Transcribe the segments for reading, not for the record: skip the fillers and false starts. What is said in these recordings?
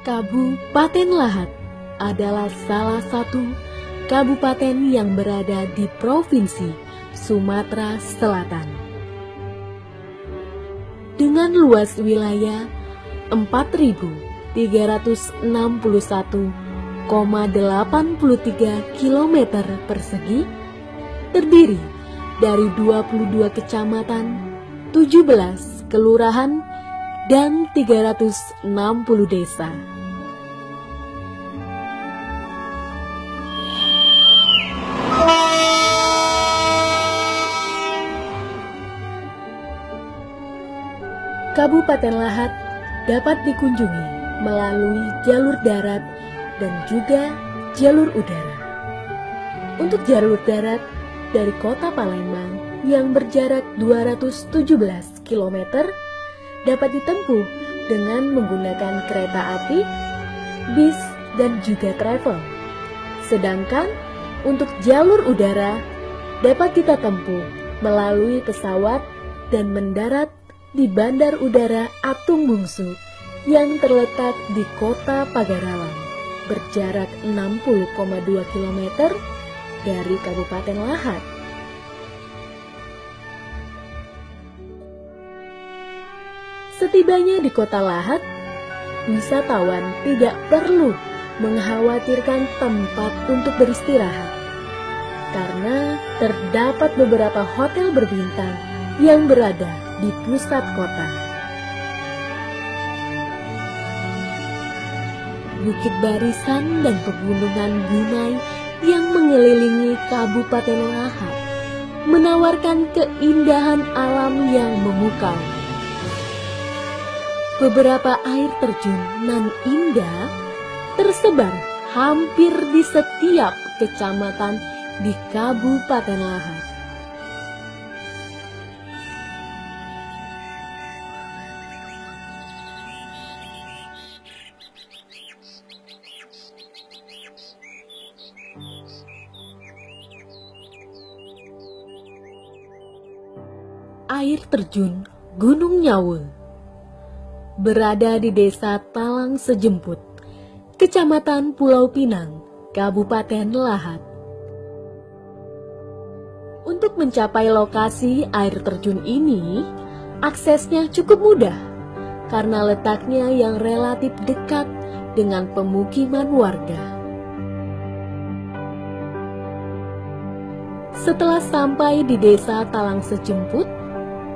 Kabupaten Lahat adalah salah satu kabupaten yang berada di Provinsi Sumatera Selatan. Dengan luas wilayah 4.361,83 km persegi, terdiri dari 22 kecamatan, 17 kelurahan, dan 360 desa. Kabupaten Lahat dapat dikunjungi melalui jalur darat dan juga jalur udara. Untuk jalur darat dari kota Palembang yang berjarak 217 km dapat ditempuh dengan menggunakan kereta api, bis, dan juga travel. Sedangkan untuk jalur udara dapat kita tempuh melalui pesawat dan mendarat di Bandar Udara Atung Bungsu yang terletak di Kota Pagarawan, berjarak 60,2 km dari Kabupaten Lahat. Setibanya di Kota Lahat, wisatawan tidak perlu mengkhawatirkan tempat untuk beristirahat, karena terdapat beberapa hotel berbintang yang berada di pusat kota. Bukit barisan dan pegunungan Bunai yang mengelilingi Kabupaten Lahat menawarkan keindahan alam yang memukau. Beberapa air terjun nan indah tersebar hampir di setiap kecamatan di Kabupaten Lahat. Air terjun Gunung Nyawul berada di Desa Talang Sejemput, Kecamatan Pulau Pinang, Kabupaten Lahat. Untuk mencapai lokasi air terjun ini, aksesnya cukup mudah karena letaknya yang relatif dekat dengan pemukiman warga. Setelah sampai di Desa Talang Sejemput,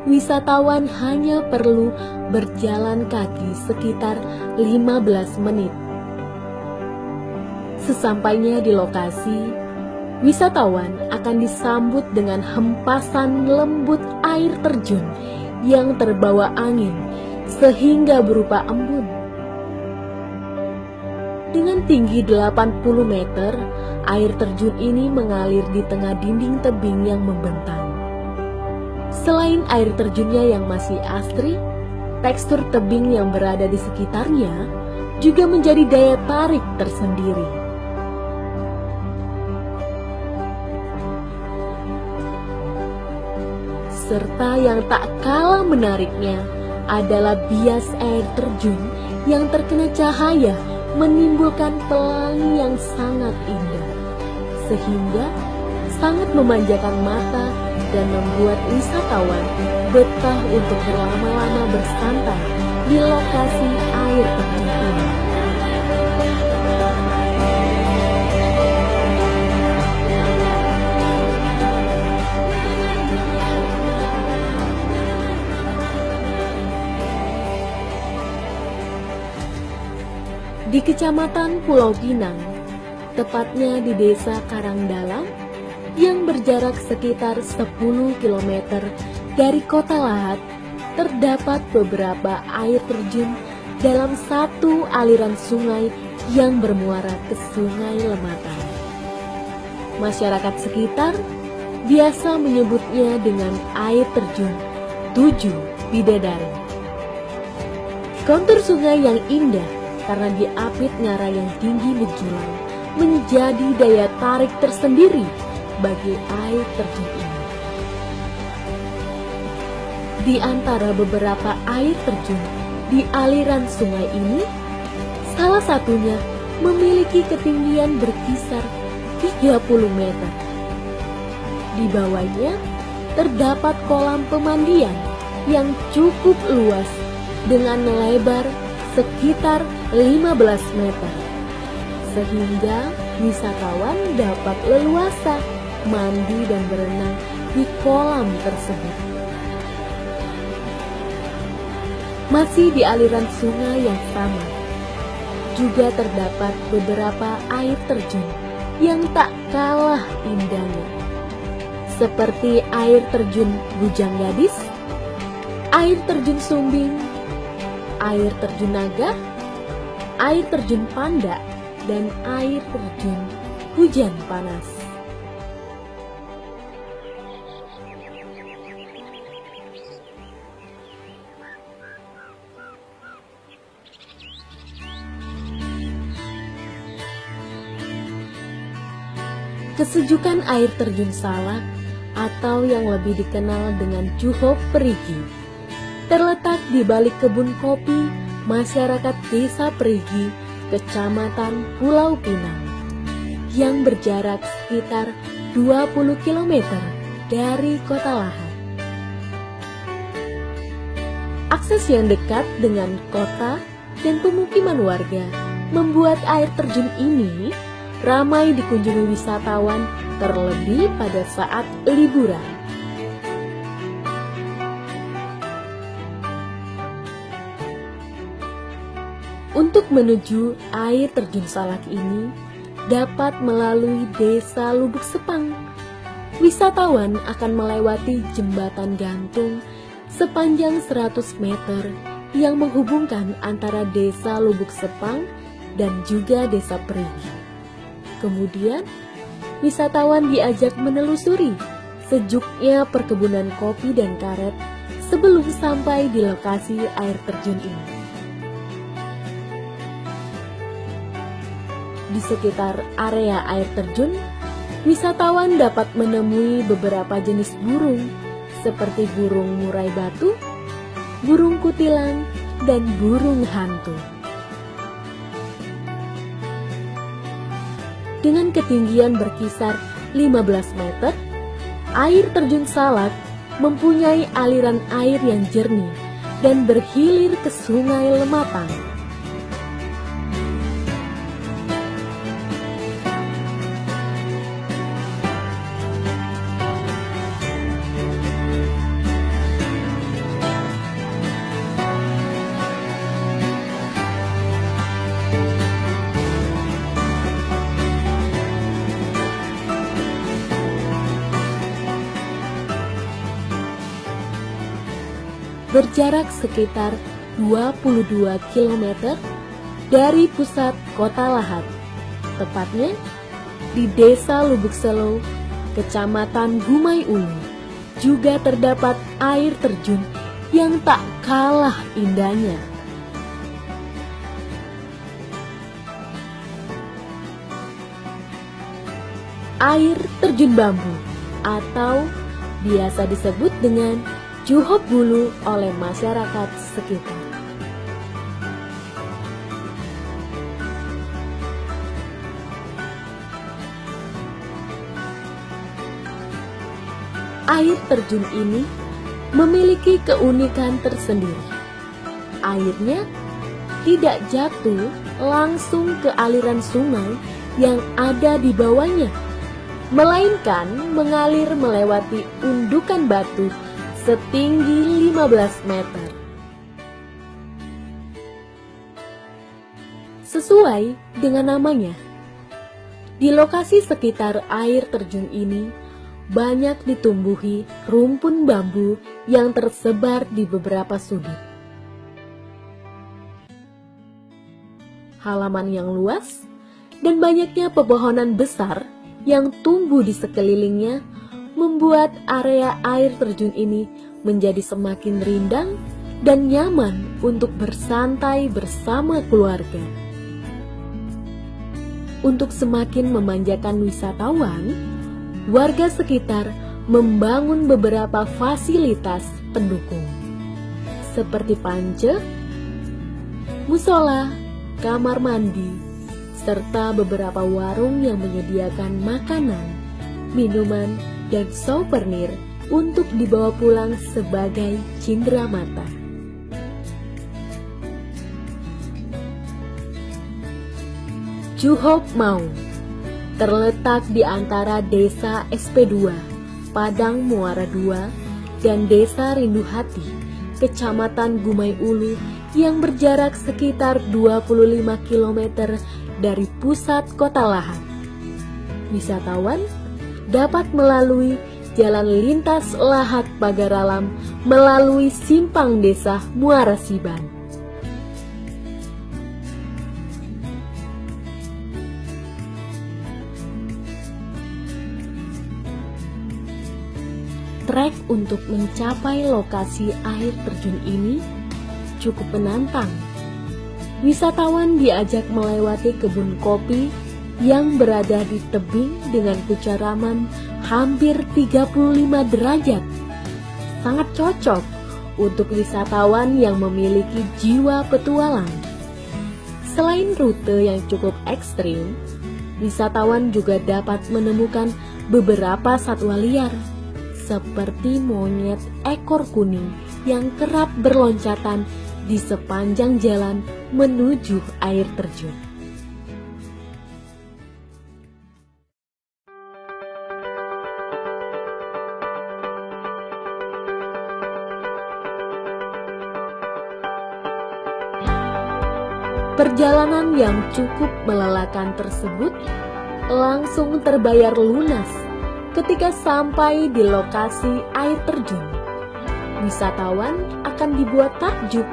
wisatawan hanya perlu berjalan kaki sekitar 15 menit. Sesampainya di lokasi, wisatawan akan disambut dengan hempasan lembut air terjun yang terbawa angin sehingga berupa embun. Dengan tinggi 80 meter, air terjun ini mengalir di tengah dinding tebing yang membentang. Selain air terjunnya yang masih asri, tekstur tebing yang berada di sekitarnya juga menjadi daya tarik tersendiri. Serta yang tak kalah menariknya adalah bias air terjun yang terkena cahaya menimbulkan pelangi yang sangat indah, sehingga sangat memanjakan mata dan membuat wisatawan betah untuk berlama-lama bersantai di lokasi air terjun ini. Di Kecamatan Pulau Pinang, tepatnya di Desa Karangdalam, yang berjarak sekitar 10 km dari Kota Lahat, terdapat beberapa air terjun dalam satu aliran sungai yang bermuara ke Sungai Lematang. Masyarakat sekitar biasa menyebutnya dengan air terjun 7 Bidadari. Kontur sungai yang indah karena diapit ngara yang tinggi menjulang menjadi daya tarik tersendiri bagi air terjun ini. Di antara beberapa air terjun di aliran sungai ini, salah satunya memiliki ketinggian berkisar 30 meter. Di bawahnya terdapat kolam pemandian yang cukup luas dengan lebar sekitar 15 meter, sehingga wisatawan dapat leluasa mandi dan berenang di kolam tersebut. Masih di aliran sungai yang sama, juga terdapat beberapa air terjun yang tak kalah indahnya, seperti air terjun Bujang Gadis, air terjun Sumbing, air terjun Naga, air terjun Panda, dan air terjun Hujan Panas. Kesejukan air terjun Salak, atau yang lebih dikenal dengan Juhok Perigi, terletak di balik kebun kopi masyarakat Desa Perigi, Kecamatan Pulau Pinang, yang berjarak sekitar 20 km dari Kota Lahat. Akses yang dekat dengan kota dan pemukiman warga membuat air terjun ini ramai dikunjungi wisatawan, terlebih pada saat liburan. Untuk menuju air terjun Salak ini dapat melalui Desa Lubuk Sepang. Wisatawan akan melewati jembatan gantung sepanjang 100 meter yang menghubungkan antara Desa Lubuk Sepang dan juga Desa Perigi. Kemudian, wisatawan diajak menelusuri sejuknya perkebunan kopi dan karet sebelum sampai di lokasi air terjun ini. Di sekitar area air terjun, wisatawan dapat menemui beberapa jenis burung seperti burung murai batu, burung kutilang, dan burung hantu. Dengan ketinggian berkisar 15 meter, air terjun Salak mempunyai aliran air yang jernih dan berhilir ke Sungai Lematang. Berjarak sekitar 22 km dari pusat Kota Lahat, tepatnya di Desa Lubuk Selo, Kecamatan Gumai Ulu, juga terdapat air terjun yang tak kalah indahnya. Air terjun Bambu, atau biasa disebut dengan Juhok Bulu oleh masyarakat sekitar. Air terjun ini memiliki keunikan tersendiri. Airnya tidak jatuh langsung ke aliran sungai yang ada di bawahnya, melainkan mengalir melewati undukan batu setinggi 15 meter. Sesuai dengan namanya, di lokasi sekitar air terjun ini banyak ditumbuhi rumpun bambu yang tersebar di beberapa sudut. Halaman yang luas dan banyaknya pepohonan besar yang tumbuh di sekelilingnya membuat area air terjun ini menjadi semakin rindang dan nyaman untuk bersantai bersama keluarga. Untuk semakin memanjakan wisatawan, warga sekitar membangun beberapa fasilitas pendukung, seperti pance, musola, kamar mandi, serta beberapa warung yang menyediakan makanan, minuman, dan souvenir untuk dibawa pulang sebagai cindera mata. Juhop Maung terletak di antara Desa SP2, Padang Muara II, dan Desa Rindu Hati, Kecamatan Gumai Ulu yang berjarak sekitar 25 km dari pusat kota Lahat. Wisatawan dapat melalui jalan lintas Lahat Pagar Alam melalui simpang desa Muara Siban. Trek untuk mencapai lokasi air terjun ini cukup menantang. Wisatawan diajak melewati kebun kopi yang berada di tebing dengan kucaraman hampir 35 derajat. Sangat cocok untuk wisatawan yang memiliki jiwa petualang. Selain rute yang cukup ekstrim, wisatawan juga dapat menemukan beberapa satwa liar seperti monyet ekor kuning yang kerap berloncatan di sepanjang jalan menuju air terjun. Perjalanan yang cukup melelahkan tersebut langsung terbayar lunas ketika sampai di lokasi air terjun. Wisatawan akan dibuat takjub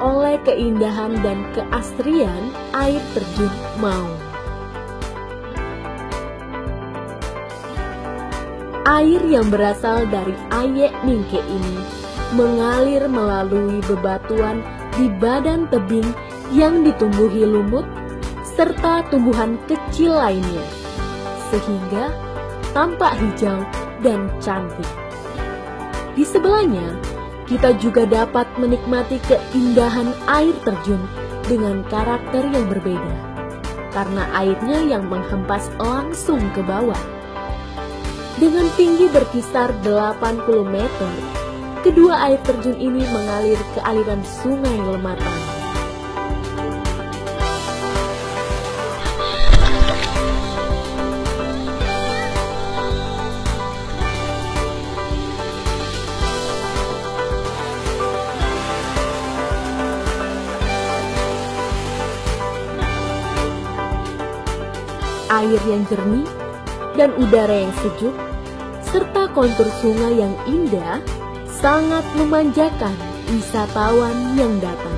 oleh keindahan dan keasrian air terjun Maung. Air yang berasal dari Ayek Ningke ini mengalir melalui bebatuan di badan tebing yang ditumbuhi lumut serta tumbuhan kecil lainnya, sehingga tampak hijau dan cantik. Di sebelahnya, kita juga dapat menikmati keindahan air terjun dengan karakter yang berbeda, karena airnya yang menghempas langsung ke bawah. Dengan tinggi berkisar 80 meter, kedua air terjun ini mengalir ke aliran Sungai Lematang. Air yang jernih dan udara yang sejuk, serta kontur sungai yang indah sangat memanjakan wisatawan yang datang.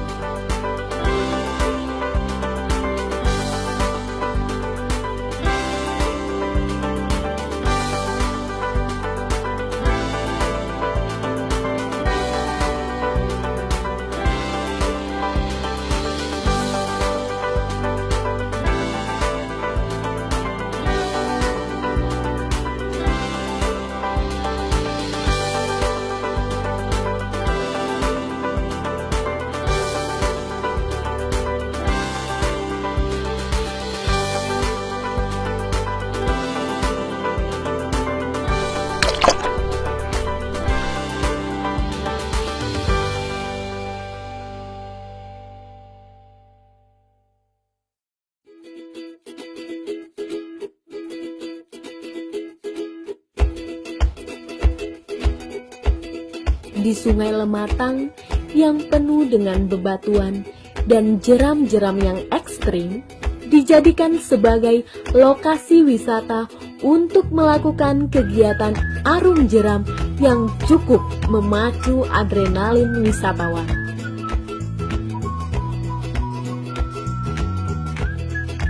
Di Sungai Lematang yang penuh dengan bebatuan dan jeram-jeram yang ekstrim, dijadikan sebagai lokasi wisata untuk melakukan kegiatan arung jeram yang cukup memacu adrenalin wisatawan.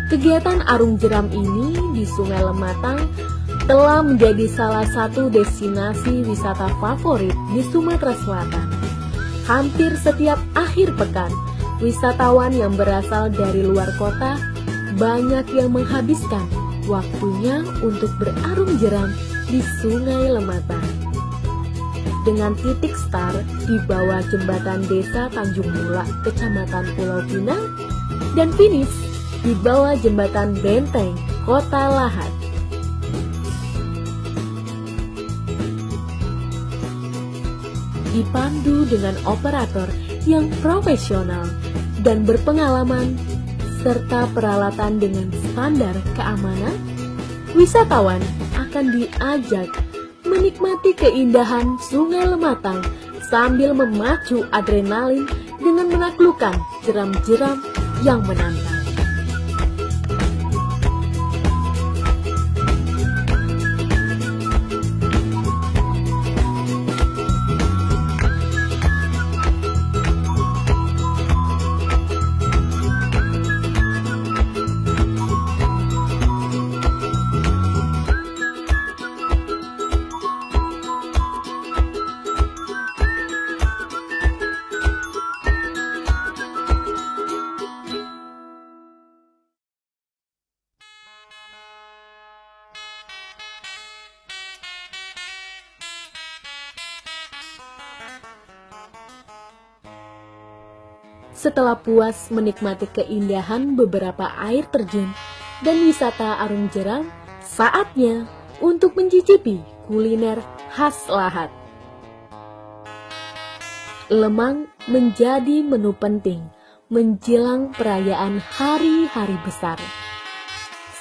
Kegiatan arung jeram ini di Sungai Lematang telah menjadi salah satu destinasi wisata favorit di Sumatera Selatan. Hampir setiap akhir pekan, wisatawan yang berasal dari luar kota banyak yang menghabiskan waktunya untuk berarung jeram di Sungai Lematang. Dengan titik start di bawah jembatan Desa Tanjung Mula, Kecamatan Pulau Pinang, dan finish di bawah jembatan benteng Kota Lahat. Dipandu dengan operator yang profesional dan berpengalaman, serta peralatan dengan standar keamanan, wisatawan akan diajak menikmati keindahan Sungai Lematang sambil memacu adrenalin dengan menaklukkan jeram-jeram yang menantang. Setelah puas menikmati keindahan beberapa air terjun dan wisata arung jeram, saatnya untuk mencicipi kuliner khas Lahat. Lemang menjadi menu penting menjelang perayaan hari-hari besar,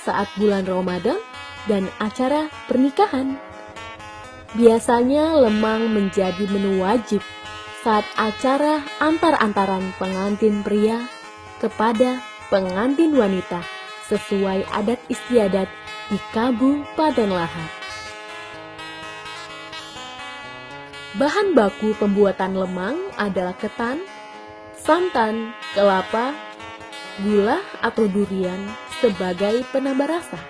saat bulan Ramadan dan acara pernikahan. Biasanya lemang menjadi menu wajib saat acara antar-antaran pengantin pria kepada pengantin wanita sesuai adat istiadat di Kabupaten Lahat. Bahan baku pembuatan lemang adalah ketan, santan, kelapa, gula atau durian sebagai penambah rasa.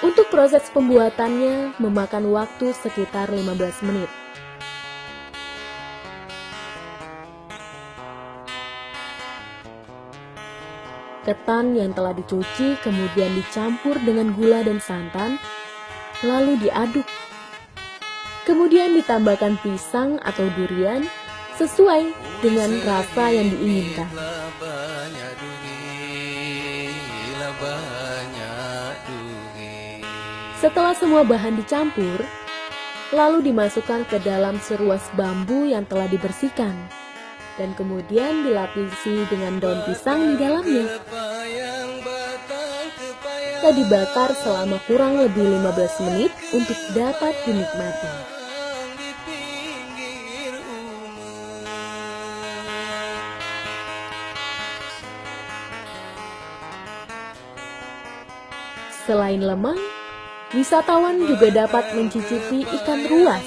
Untuk proses pembuatannya memakan waktu sekitar 15 menit. Ketan yang telah dicuci kemudian dicampur dengan gula dan santan, lalu diaduk. Kemudian ditambahkan pisang atau durian sesuai dengan rasa yang diinginkan. Setelah semua bahan dicampur, lalu dimasukkan ke dalam seruas bambu yang telah dibersihkan, dan kemudian dilapisi dengan daun pisang di dalamnya. Kita dibakar selama kurang lebih 15 menit untuk dapat dinikmati. Selain lemang, wisatawan juga dapat mencicipi ikan ruas.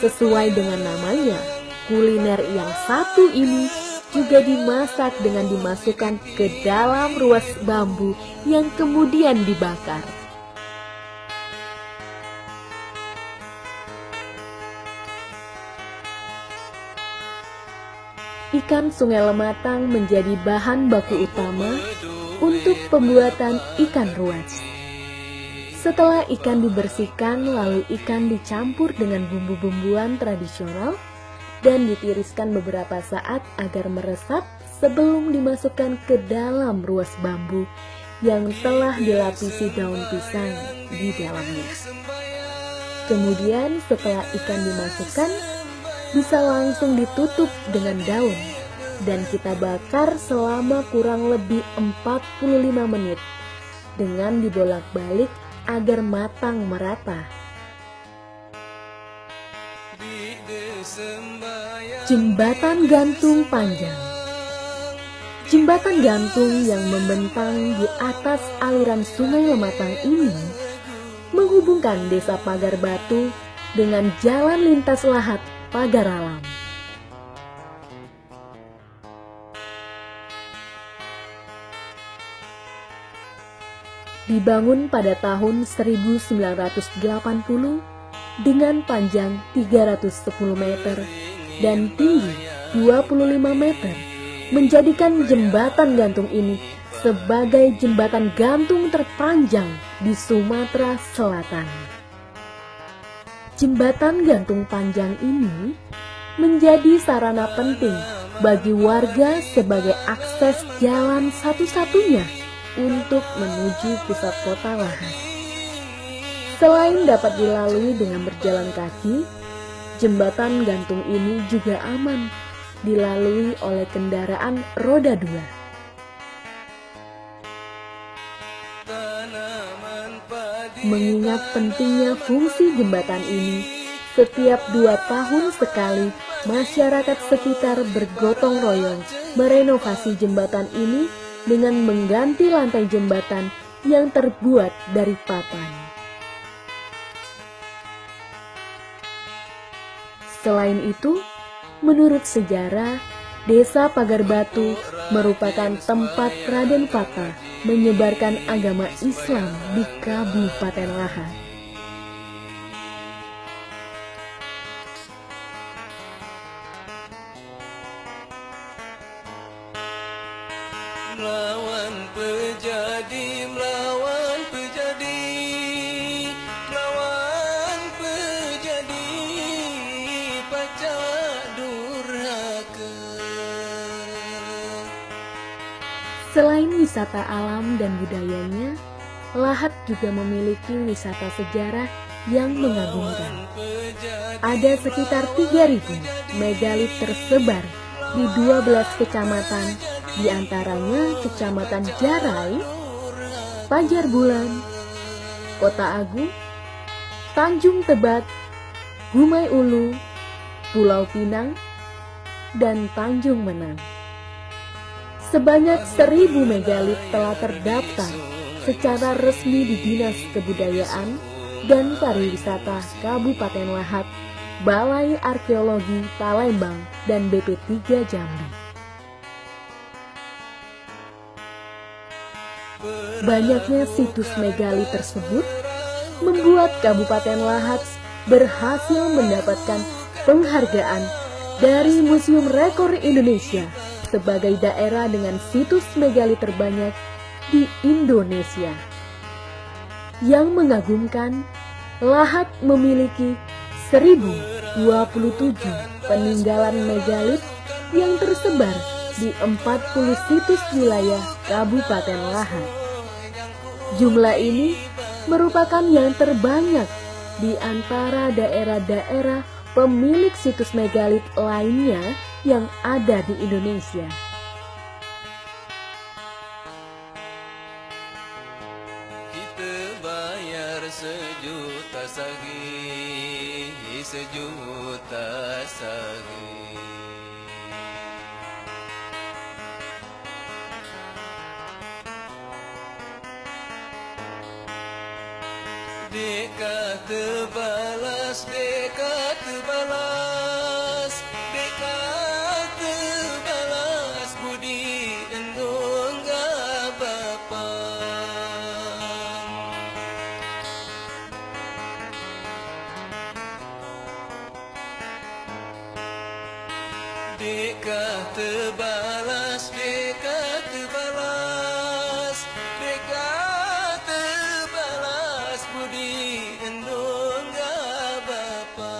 Sesuai dengan namanya, kuliner yang satu ini juga dimasak dengan dimasukkan ke dalam ruas bambu yang kemudian dibakar. Ikan Sungai Lematang menjadi bahan baku utama untuk pembuatan ikan ruas. Setelah ikan dibersihkan, lalu ikan dicampur dengan bumbu-bumbuan tradisional dan ditiriskan beberapa saat agar meresap sebelum dimasukkan ke dalam ruas bambu yang telah dilapisi daun pisang di dalamnya. Kemudian setelah ikan dimasukkan, bisa langsung ditutup dengan daun dan kita bakar selama kurang lebih 45 menit dengan dibolak-balik agar matang merata. Jembatan gantung panjang. Jembatan gantung yang membentang di atas aliran Sungai Lematang ini menghubungkan Desa Pagar Batu dengan jalan lintas Lahat Pagar Alam. Dibangun pada tahun 1980 dengan panjang 310 meter dan tinggi 25 meter, menjadikan jembatan gantung ini sebagai jembatan gantung terpanjang di Sumatera Selatan. Jembatan gantung panjang ini menjadi sarana penting bagi warga sebagai akses jalan satu-satunya untuk menuju pusat kota Lahat. Selain dapat dilalui dengan berjalan kaki, jembatan gantung ini juga aman dilalui oleh kendaraan roda 2. Mengingat pentingnya fungsi jembatan ini, setiap 2 tahun sekali masyarakat sekitar bergotong royong merenovasi jembatan ini dengan mengganti lantai jembatan yang terbuat dari papan. Selain itu, menurut sejarah, Desa Pagar Batu merupakan tempat Raden Fata menyebarkan agama Islam di Kabupaten Lahat. Melawan pejadi, melawan pejadi, melawan pejadi, pacak durhaka. Selain wisata alam dan budayanya, Lahat juga memiliki wisata sejarah yang mengagumkan. Ada sekitar 3.000 megalit tersebar di 12 kecamatan, di antaranya Kecamatan Jarai, Pajar Bulan, Kota Agung, Tanjung Tebat, Gumai Ulu, Pulau Pinang, dan Tanjung Menang. Sebanyak 1.000 megalit telah terdaftar secara resmi di Dinas Kebudayaan dan Pariwisata Kabupaten Lahat, Balai Arkeologi Palembang, dan BP3 Jambi. Banyaknya situs megalit tersebut membuat Kabupaten Lahat berhasil mendapatkan penghargaan dari Museum Rekor Indonesia sebagai daerah dengan situs megalit terbanyak di Indonesia. Yang mengagumkan, Lahat memiliki 1.027 peninggalan megalit yang tersebar di 40 situs wilayah Kabupaten Lahat. Jumlah ini merupakan yang terbanyak di antara daerah-daerah pemilik situs megalit lainnya yang ada di Indonesia. Kita bayar 1.000.000 sehari, 1.000.000 sehari. Dekat terbalas, dekat terbalas, dekat terbalas budi endung bapa. Dekat terbalas, dekat terbalas, dekat terbalas budi endung bapa.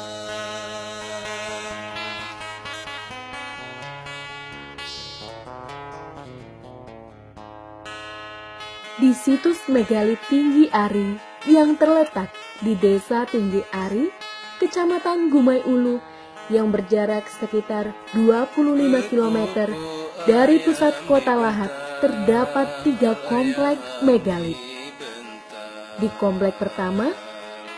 Di situs megalit Tinggi Ari yang terletak di Desa Tinggi Ari, Kecamatan Gumai Ulu, yang berjarak sekitar 25 km dari pusat kota Lahat, terdapat 3 komplek megalit. Di komplek pertama,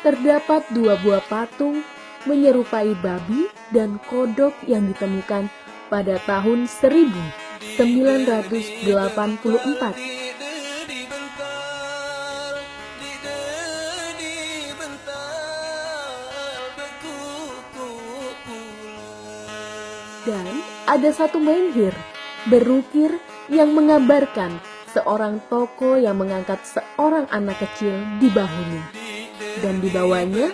terdapat 2 buah patung menyerupai babi dan kodok yang ditemukan pada tahun 1984. Dan ada satu menhir berukir yang menggambarkan seorang tokoh yang mengangkat seorang anak kecil di bahunya, dan di bawahnya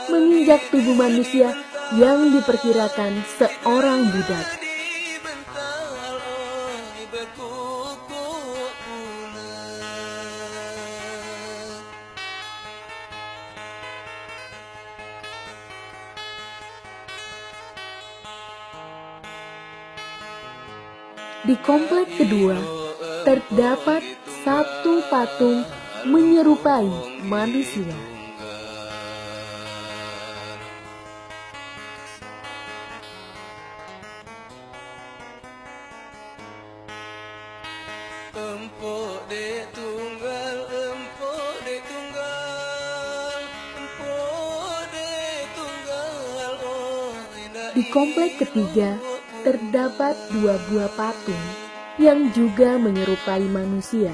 menginjak tubuh manusia yang diperkirakan seorang budak. Di komplek kedua, terdapat satu patung menyerupai manusia. Empok dek tunggal, empok dek tunggal, empok dek tunggal, oh indah. Di komplek ketiga, terdapat dua buah patung yang juga menyerupai manusia,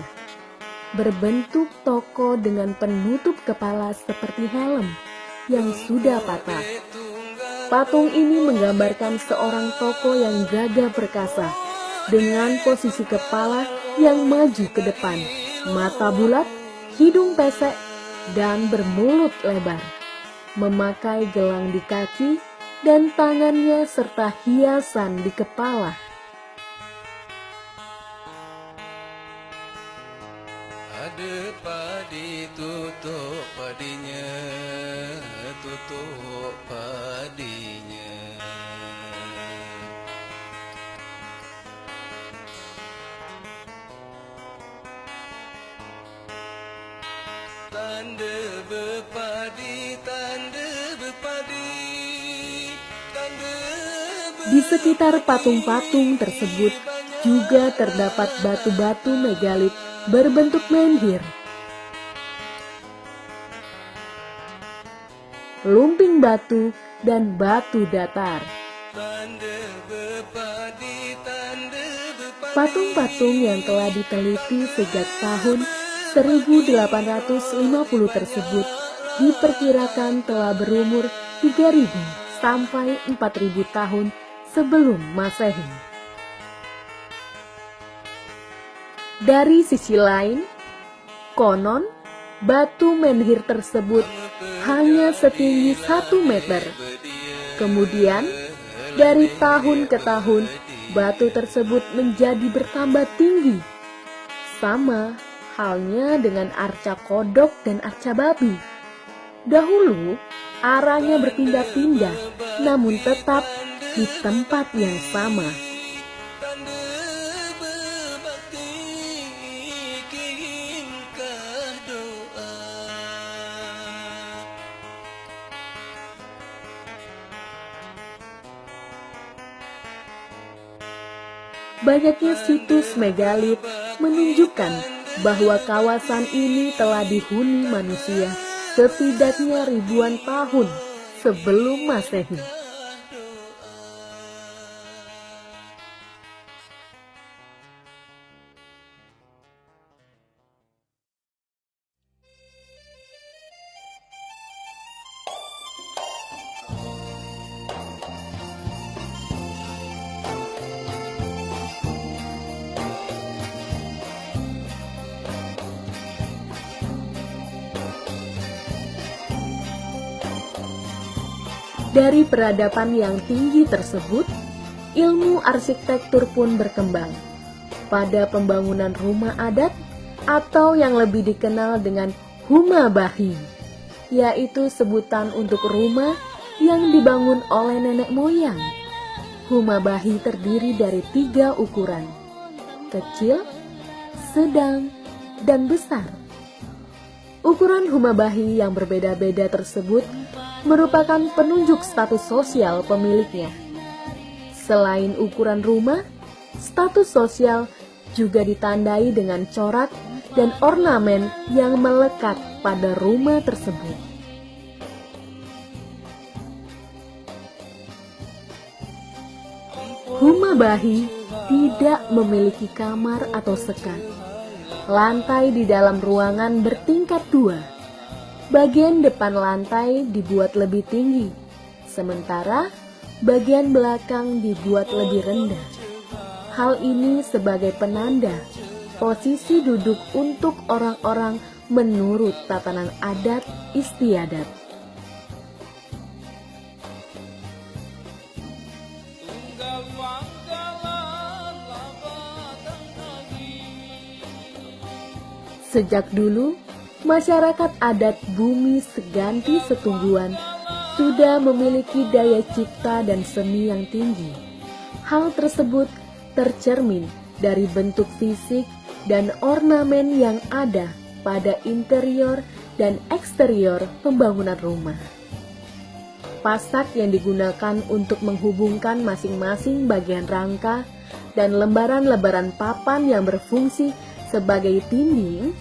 berbentuk toko dengan penutup kepala seperti helm yang sudah patah. Patung ini menggambarkan seorang tokoh yang gagah perkasa dengan posisi kepala yang maju ke depan, mata bulat, hidung pesek, dan bermulut lebar, memakai gelang di kaki dan tangannya serta hiasan di kepala. Ada padi tutup padinya, tutup padinya. Tanda berpadi, tanda berpadi, tanda Di sekitar patung-patung tersebut juga terdapat batu-batu megalit berbentuk menhir, lumping batu, dan batu datar. tanda berpadi, tanda berpadi. Patung-patung yang telah diteliti sejak tahun 1850 tersebut diperkirakan telah berumur 3.000 sampai 4.000 tahun sebelum Masehi. Dari sisi lain, konon batu menhir tersebut hanya setinggi 1 meter. Kemudian, dari tahun ke tahun, batu tersebut menjadi bertambah tinggi. Sama halnya dengan arca kodok dan arca babi. Dahulu, arahnya berpindah-pindah, namun tetap di tempat yang sama. Tanda berbakti, kirimkah doa. Banyaknya situs megalit menunjukkan bahwa kawasan ini telah dihuni manusia setidaknya ribuan tahun sebelum Masehi. Dari peradaban yang tinggi tersebut, ilmu arsitektur pun berkembang. Pada pembangunan rumah adat atau yang lebih dikenal dengan huma bahi, yaitu sebutan untuk rumah yang dibangun oleh nenek moyang. Huma bahi terdiri dari 3 ukuran, kecil, sedang, dan besar. Ukuran huma bahi yang berbeda-beda tersebut merupakan penunjuk status sosial pemiliknya. Selain ukuran rumah, status sosial juga ditandai dengan corak dan ornamen yang melekat pada rumah tersebut. Huma bahi tidak memiliki kamar atau sekat. Lantai di dalam ruangan bertingkat 2. Bagian depan lantai dibuat lebih tinggi, sementara bagian belakang dibuat lebih rendah. Hal ini sebagai penanda posisi duduk untuk orang-orang menurut tatanan adat istiadat. Sejak dulu, masyarakat adat Bumi Seganti Setungguan sudah memiliki daya cipta dan seni yang tinggi. Hal tersebut tercermin dari bentuk fisik dan ornamen yang ada pada interior dan eksterior pembangunan rumah. Pasak yang digunakan untuk menghubungkan masing-masing bagian rangka dan lembaran-lembaran papan yang berfungsi sebagai dinding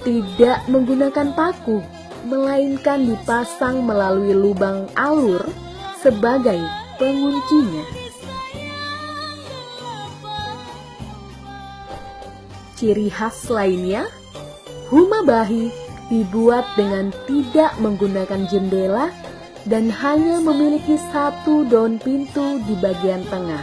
tidak menggunakan paku, melainkan dipasang melalui lubang alur sebagai penguncinya. Ciri khas lainnya, Huma Bahi dibuat dengan tidak menggunakan jendela dan hanya memiliki satu daun pintu di bagian tengah.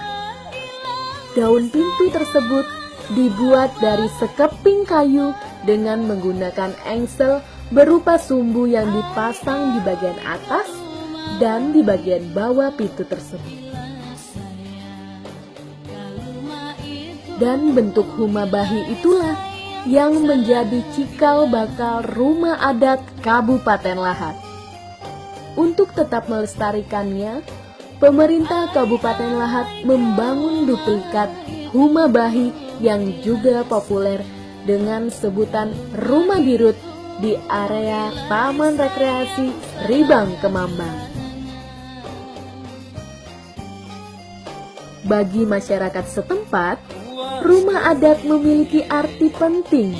Daun pintu tersebut dibuat dari sekeping kayu dengan menggunakan engsel berupa sumbu yang dipasang di bagian atas dan di bagian bawah pintu tersebut. Dan bentuk Huma Bahi itulah yang menjadi cikal bakal rumah adat Kabupaten Lahat. Untuk tetap melestarikannya, pemerintah Kabupaten Lahat membangun duplikat Huma Bahi yang juga populer dengan sebutan Rumah Dirut di area Taman Rekreasi Ribang Kemambang. Bagi masyarakat setempat, rumah adat memiliki arti penting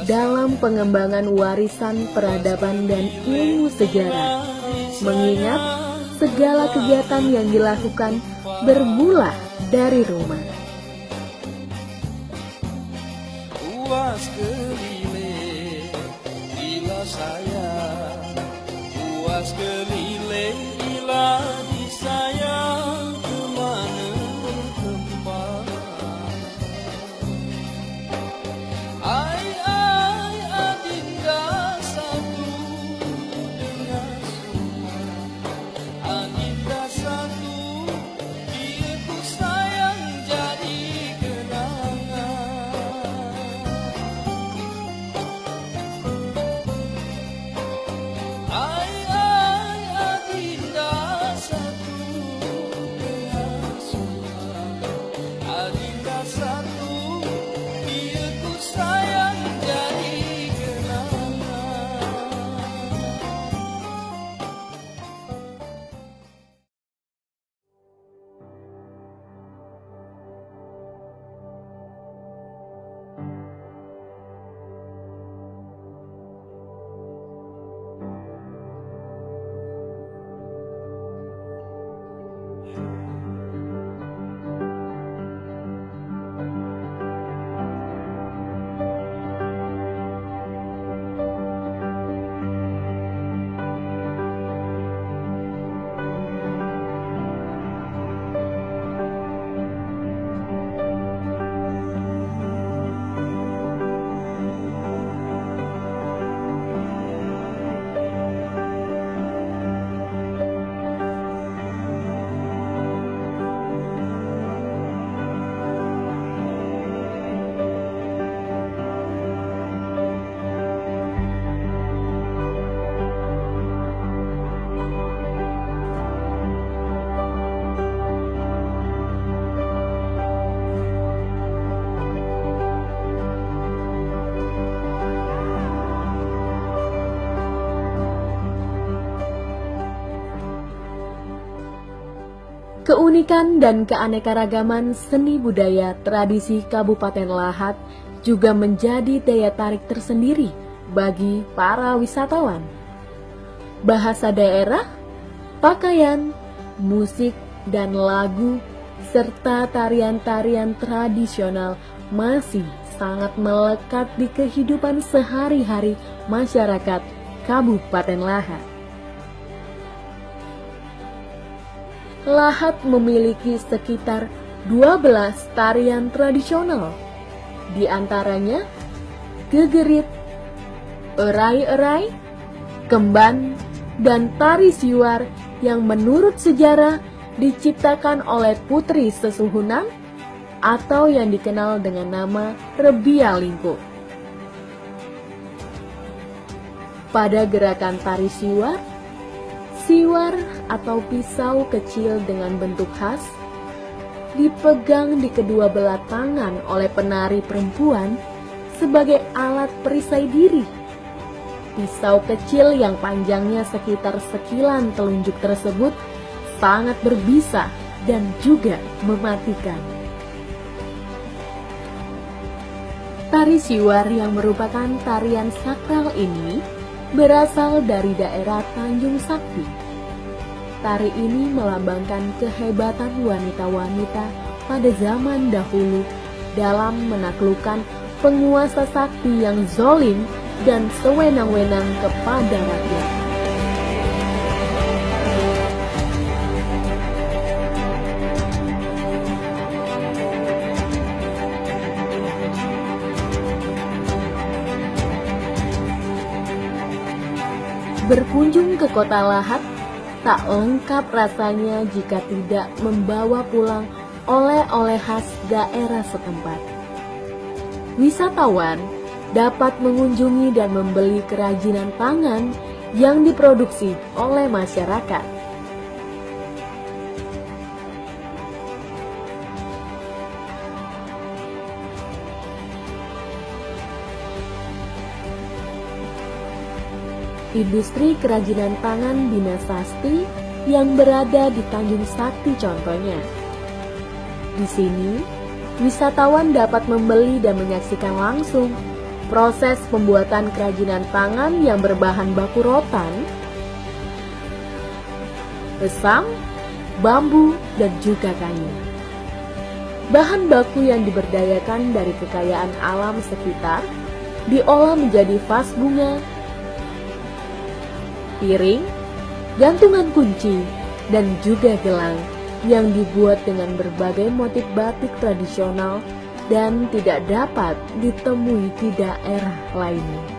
dalam pengembangan warisan peradaban dan ilmu sejarah, mengingat segala kegiatan yang dilakukan bermula dari rumah. Puas keliling bila saya, puas keliling bila disayang kemana tempat. Ai adinda satu dengan semua, adinda satu dia ku sayang jadi kenangan. Ai adinda satu dengan semua, adinda satu dia ku sayang jadi kenangan. Keunikan dan keanekaragaman seni budaya tradisi Kabupaten Lahat juga menjadi daya tarik tersendiri bagi para wisatawan. Bahasa daerah, pakaian, musik, dan lagu, serta tarian-tarian tradisional masih sangat melekat di kehidupan sehari-hari masyarakat Kabupaten Lahat. Lahat memiliki sekitar 12 tarian tradisional, di antaranya gegerit, erai-erai, kemban, dan tari siwar yang menurut sejarah diciptakan oleh putri sesuhunan atau yang dikenal dengan nama Rebia Lingkup. Pada gerakan tari siwar atau pisau kecil dengan bentuk khas dipegang di kedua belah tangan oleh penari perempuan sebagai alat perisai diri. Pisau kecil yang panjangnya sekitar sekilan telunjuk tersebut sangat berbisa dan juga mematikan. Tari Siwar yang merupakan tarian sakral ini berasal dari daerah Tanjung Sakti. Tari ini melambangkan kehebatan wanita-wanita pada zaman dahulu dalam menaklukkan penguasa sakti yang zolim dan sewenang-wenang kepada rakyat. Berkunjung ke kota Lahat tak lengkap rasanya jika tidak membawa pulang oleh-oleh khas daerah setempat. Wisatawan dapat mengunjungi dan membeli kerajinan tangan yang diproduksi oleh masyarakat. Industri kerajinan tangan Bina Sasti yang berada di Tanjung Sakti contohnya. Di sini, wisatawan dapat membeli dan menyaksikan langsung proses pembuatan kerajinan tangan yang berbahan baku rotan, resam, bambu, dan juga kayu. Bahan baku yang diberdayakan dari kekayaan alam sekitar diolah menjadi vas bunga, piring, gantungan kunci, dan juga gelang yang dibuat dengan berbagai motif batik tradisional dan tidak dapat ditemui di daerah lainnya.